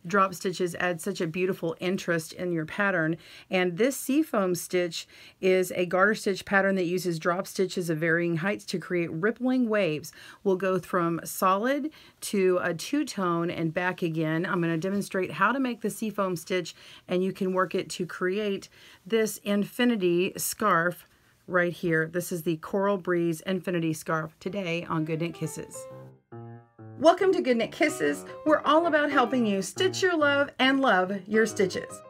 drop stitches add such a beautiful interest in your pattern. And this seafoam stitch is a garter stitch pattern that uses drop stitches of varying heights to create rippling waves. We'll go from solid to a two-tone and back again. I'm going to demonstrate how to make the seafoam stitch, and you can work it to create this infinity scarf right here. This is the Coral Breeze Infinity Scarf today on GoodKnit Kisses. Welcome to GoodKnit Kisses. We're all about helping you stitch your love and love your stitches.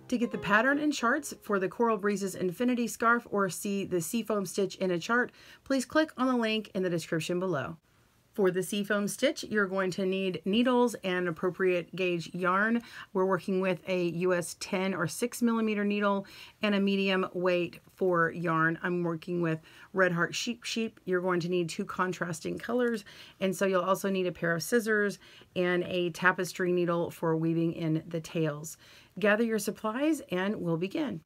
To get the pattern and charts for the Coral Breeze's Infinity Scarf or see the seafoam stitch in a chart, please click on the link in the description below. For the seafoam stitch, you're going to need needles and appropriate gauge yarn. We're working with a US 10 or 6 millimeter needle and a medium weight for yarn. I'm working with Red Heart Sheep. You're going to need two contrasting colors, and so you'll also need a pair of scissors and a tapestry needle for weaving in the tails. Gather your supplies and we'll begin.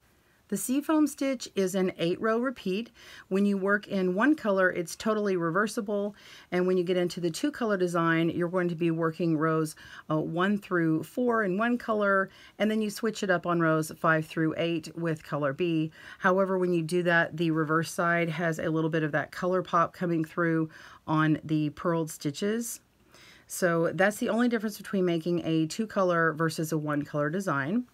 The seafoam stitch is an 8-row repeat. When you work in one color, it's totally reversible, and when you get into the 2-color design, you're going to be working rows 1 through 4 in one color, and then you switch it up on rows 5 through 8 with color B. However, when you do that, the reverse side has a little bit of that color pop coming through on the purled stitches. So that's the only difference between making a 2-color versus a 1-color design.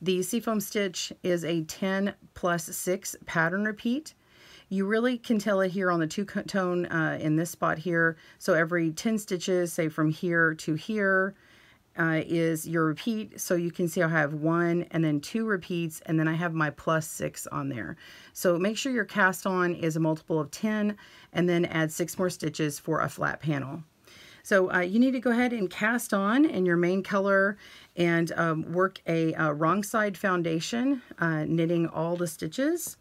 The seafoam stitch is a 10 plus 6 pattern repeat. You really can tell it here on the two-tone in this spot here. So every 10 stitches, say from here to here, is your repeat. So you can see I have 1 and then 2 repeats, and then I have my plus 6 on there. So make sure your cast on is a multiple of 10, and then add 6 more stitches for a flat panel. So you need to go ahead and cast on in your main color and work a wrong side foundation, knitting all the stitches.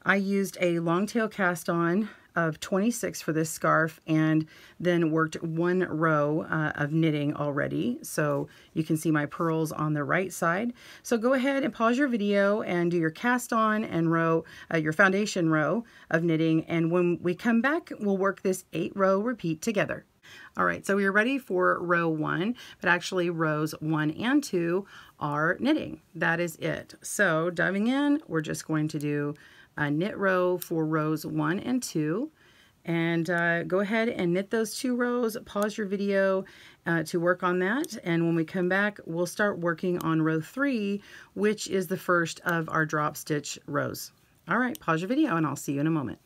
I used a Longtail cast on of 26 for this scarf, and then worked 1 row of knitting already. So you can see my purls on the right side. So go ahead and pause your video and do your cast on and row, your foundation row of knitting. And when we come back, we'll work this 8-row repeat together. All right, so we're ready for row 1, but actually rows 1 and 2 are knitting. That is it. So diving in, we're just going to do a knit row for rows 1 and 2. And go ahead and knit those 2 rows, pause your video to work on that. And when we come back, we'll start working on row 3, which is the first of our drop stitch rows. All right, pause your video and I'll see you in a moment.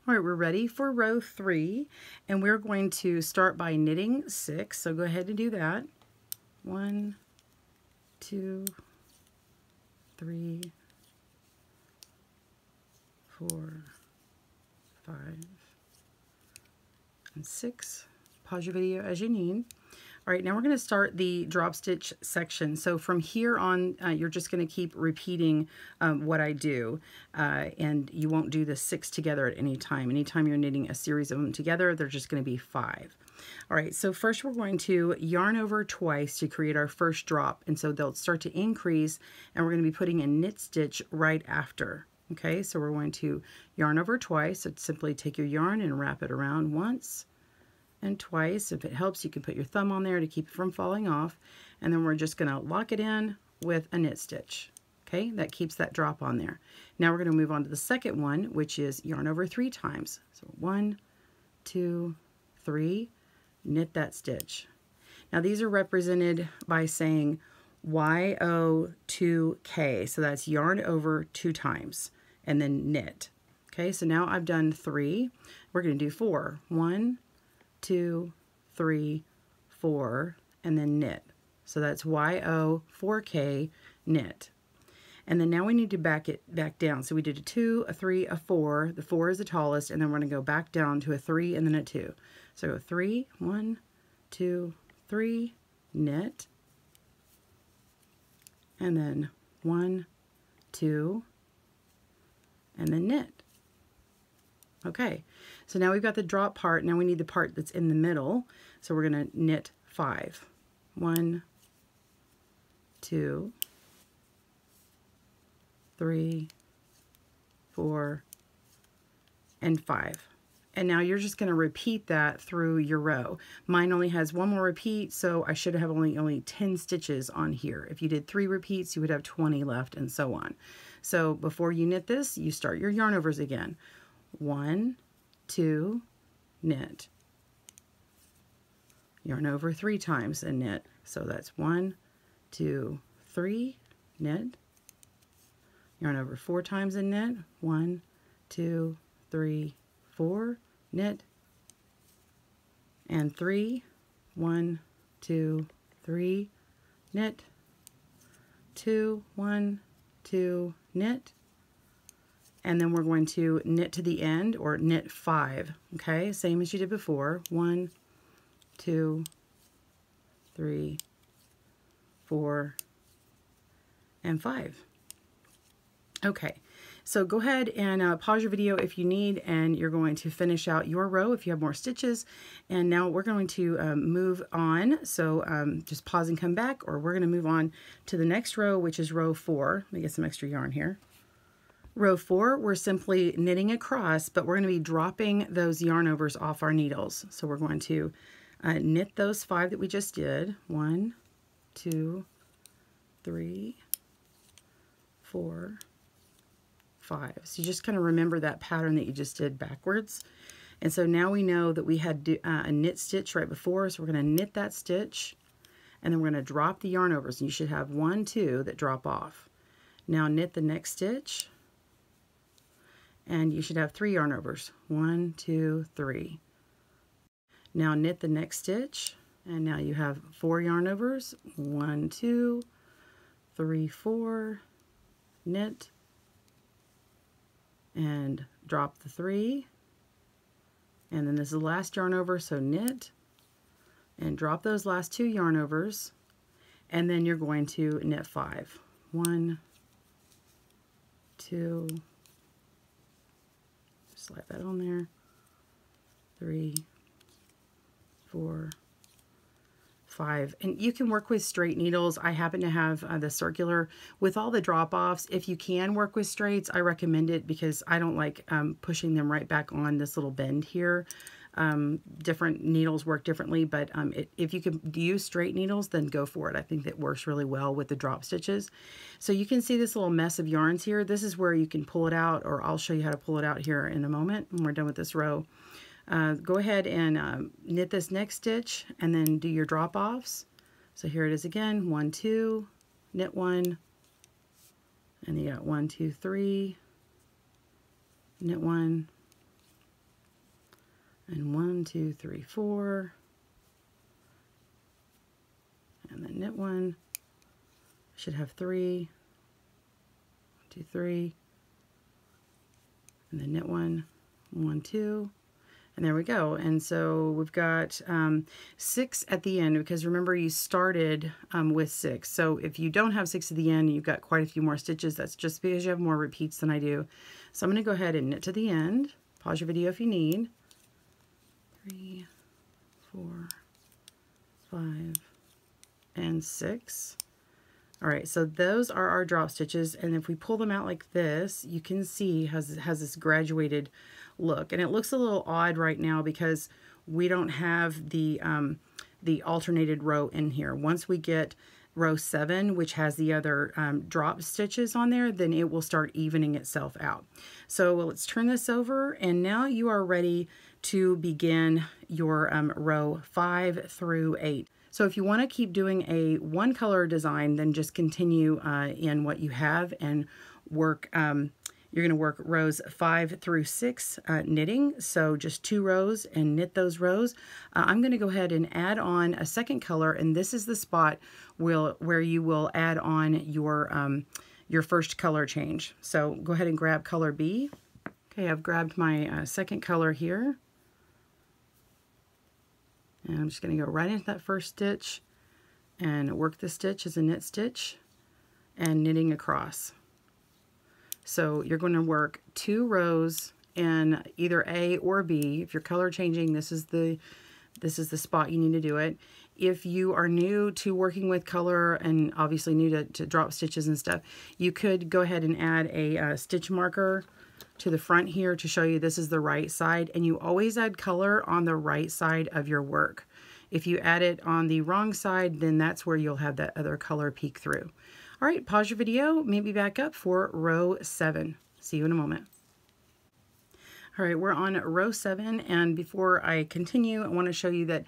All right, we're ready for row 3, and we're going to start by knitting 6. So go ahead and do that. 1, 2, 3, 4, 5, and 6. Pause your video as you need. All right, now we're going to start the drop stitch section. So from here on, you're just going to keep repeating what I do, and you won't do the 6 together at any time. Anytime you're knitting a series of them together, they're just going to be 5. All right, so first we're going to yarn over twice to create our first drop, and so they'll start to increase, and we're going to be putting a knit stitch right after. Okay, so we're going to yarn over twice. So simply take your yarn and wrap it around once and twice. If it helps, you can put your thumb on there to keep it from falling off, and then we're just going to lock it in with a knit stitch. Okay, that keeps that drop on there. Now we're going to move on to the second one, which is yarn over 3 times. So 1, 2, 3, knit that stitch. Now these are represented by saying YO2K, so that's yarn over 2 times and then knit. Okay, so now I've done 3. We're going to do 4. 1, 2, 3, 4, and then knit. So that's YO4K knit. And then now we need to back it back down. So we did a 2, a 3, a 4. The 4 is the tallest, and then we're going to go back down to a 3 and then a 2. So go 3, 1, 2, 3, knit, and then 1, 2, and then knit. Okay, so now we've got the drop part. Now we need the part that's in the middle. So we're going to knit 5. 1, 2, 3, 4, and 5. And now you're just going to repeat that through your row. Mine only has one more repeat, so I should have only 10 stitches on here. If you did 3 repeats, you would have 20 left, and so on. So before you knit this, you start your yarn overs again. 1, 2, knit. Yarn over 3 times and knit. So that's 1, 2, 3, knit. Yarn over 4 times and knit. 1, 2, 3, 4, knit, and 3, 1, 2, 3, knit, 2, 1, 2, knit, and then we're going to knit to the end, or knit 5, okay, same as you did before. 1, 2, 3, 4, and 5. Okay, so go ahead and pause your video if you need, and you're going to finish out your row if you have more stitches. And now we're going to move on. So just pause and come back, or we're going to move on to the next row, which is row 4. Let me get some extra yarn here. Row 4, we're simply knitting across, but we're going to be dropping those yarn overs off our needles. So we're going to knit those 5 that we just did. 1, 2, 3, 4, 5. So you just kind of remember that pattern that you just did backwards. And so now we know that we had a knit stitch right before, so we're going to knit that stitch, and then we're going to drop the yarn overs, and you should have 1, 2 that drop off. Now knit the next stitch, and you should have 3 yarn overs. 1, 2, 3. Now knit the next stitch, and now you have 4 yarn overs. 1, 2, 3, 4, knit, and drop the 3, and then this is the last yarn over, so knit and drop those last 2 yarn overs, and then you're going to knit 5. 1, 2, slide that on there, 3, 4, 5. And you can work with straight needles. I happen to have the circular with all the drop-offs. If you can work with straights, I recommend it, because I don't like pushing them right back on this little bend here. Different needles work differently, but if you can use straight needles, then go for it. I think that works really well with the drop stitches. So you can see this little mess of yarns here. This is where you can pull it out, or I'll show you how to pull it out here in a moment when we're done with this row. Go ahead and knit this next stitch, and then do your drop-offs. So here it is again, 1, 2, knit 1, and you got 1, 2, 3, knit 1, and 1, 2, 3, 4, and then knit 1. Should have 3, 2, 3, and then knit 1, 1, 2. And there we go. And so we've got 6 at the end, because remember you started with 6. So if you don't have 6 at the end, you've got quite a few more stitches. That's just because you have more repeats than I do. So I'm going to go ahead and knit to the end. Pause your video if you need. 3, 4, 5, and 6. All right, so those are our drop stitches, and if we pull them out like this, you can see it has this graduated look, and it looks a little odd right now because we don't have the alternated row in here. Once we get row 7, which has the other drop stitches on there, then it will start evening itself out. So let's turn this over, and now you are ready to begin your row 5 through 8. So if you want to keep doing a one color design, then just continue in what you have and work. You're going to work rows 5 through 6 knitting. So just 2 rows and knit those rows. I'm going to go ahead and add on a second color, and this is the spot where you will add on your first color change. So go ahead and grab color B. Okay, I've grabbed my second color here. And I'm just going to go right into that first stitch and work the stitch as a knit stitch and knitting across. So you're going to work 2 rows in either A or B. If you're color changing, this is the spot you need to do it. If you are new to working with color and obviously new to drop stitches and stuff, you could go ahead and add a stitch marker to the front here to show you this is the right side, and you always add color on the right side of your work. If you add it on the wrong side, then that's where you'll have that other color peek through. All right, pause your video, maybe back up for row 7. See you in a moment. All right, we're on row 7, and before I continue, I want to show you that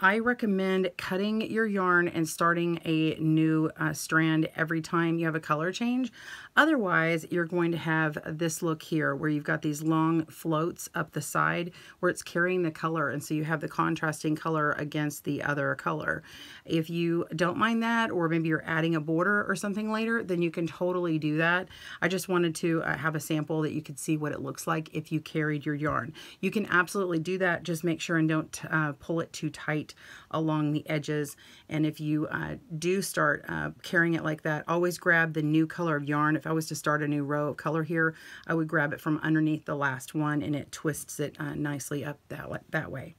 I recommend cutting your yarn and starting a new strand every time you have a color change. Otherwise, you're going to have this look here where you've got these long floats up the side where it's carrying the color, and so you have the contrasting color against the other color. If you don't mind that, or maybe you're adding a border or something later, then you can totally do that. I just wanted to have a sample that you could see what it looks like if you carried your yarn. You can absolutely do that. Just make sure and don't pull it too tight along the edges. And if you do start carrying it like that, always grab the new color of yarn. If I was to start a new row of color here, I would grab it from underneath the last one, and it twists it nicely up that way.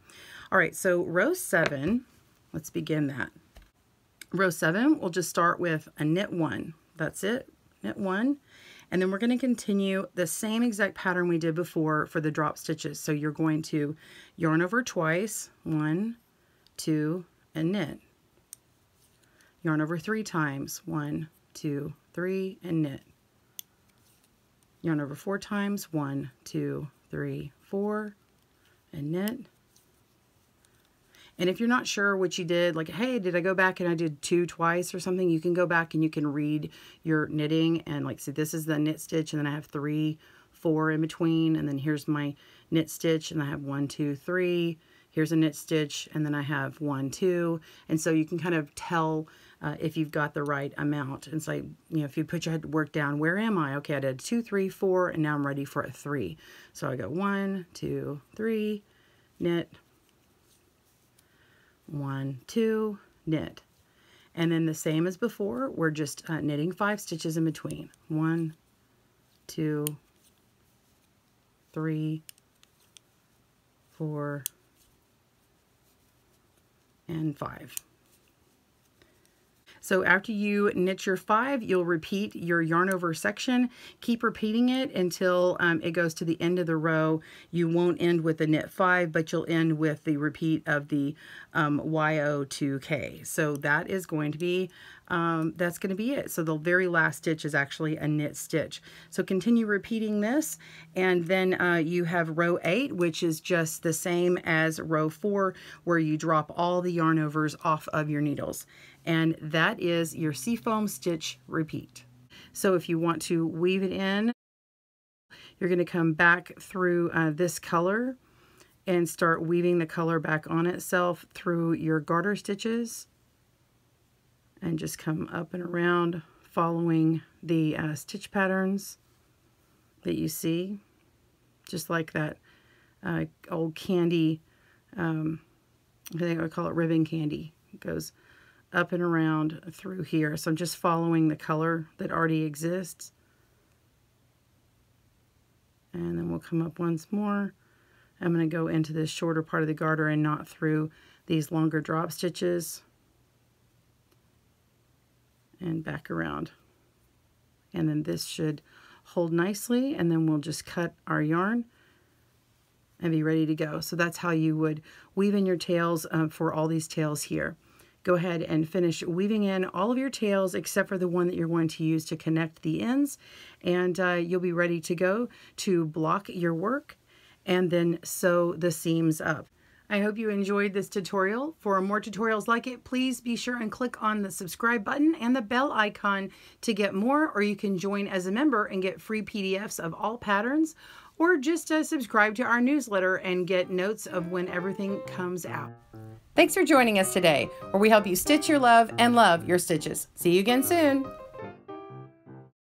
All right, so row 7, let's begin that. Row 7, we'll just start with a knit 1. That's it, knit 1. And then we're going to continue the same exact pattern we did before for the drop stitches. So you're going to yarn over twice, 1, 2, and knit. Yarn over 3 times, 1, 2, 3, and knit. Yarn over 4 times, 1, 2, 3, 4, and knit. And if you're not sure what you did, like, hey, did I go back and I did 2 twice or something, you can go back and you can read your knitting and like, see, this is the knit stitch, and then I have 3, 4 in between, and then here's my knit stitch, and I have 1, 2, 3. Here's a knit stitch, and then I have 1, 2. And so you can kind of tell if you've got the right amount. And so, you know, if you put your work down, where am I? Okay, I did 2, 3, 4, and now I'm ready for a 3. So I go 1, 2, 3, knit, 1, 2, knit. And then the same as before, we're just knitting 5 stitches in between. 1, 2, 3, 4, and 5. So after you knit your 5, you'll repeat your yarn over section. Keep repeating it until it goes to the end of the row. You won't end with the knit 5, but you'll end with the repeat of the YO2K. So that is going to be that's going to be it. So the very last stitch is actually a knit stitch. So continue repeating this, and then you have row 8, which is just the same as row 4, where you drop all the yarn overs off of your needles. And that is your seafoam stitch repeat. So if you want to weave it in, you're going to come back through this color and start weaving the color back on itself through your garter stitches, and just come up and around following the stitch patterns that you see, just like that old candy, I think I call it ribbon candy. It goes up and around through here. So I'm just following the color that already exists. And then we'll come up once more. I'm going to go into this shorter part of the garter and knot through these longer drop stitches. And back around. And then this should hold nicely, and then we'll just cut our yarn and be ready to go. So that's how you would weave in your tails for all these tails here. Go ahead and finish weaving in all of your tails except for the one that you're going to use to connect the ends, and you'll be ready to go to block your work and then sew the seams up. I hope you enjoyed this tutorial. For more tutorials like it, please be sure and click on the subscribe button and the bell icon to get more, or you can join as a member and get free PDFs of all patterns, or just subscribe to our newsletter and get notes of when everything comes out. Thanks for joining us today, where we help you stitch your love and love your stitches. See you again soon.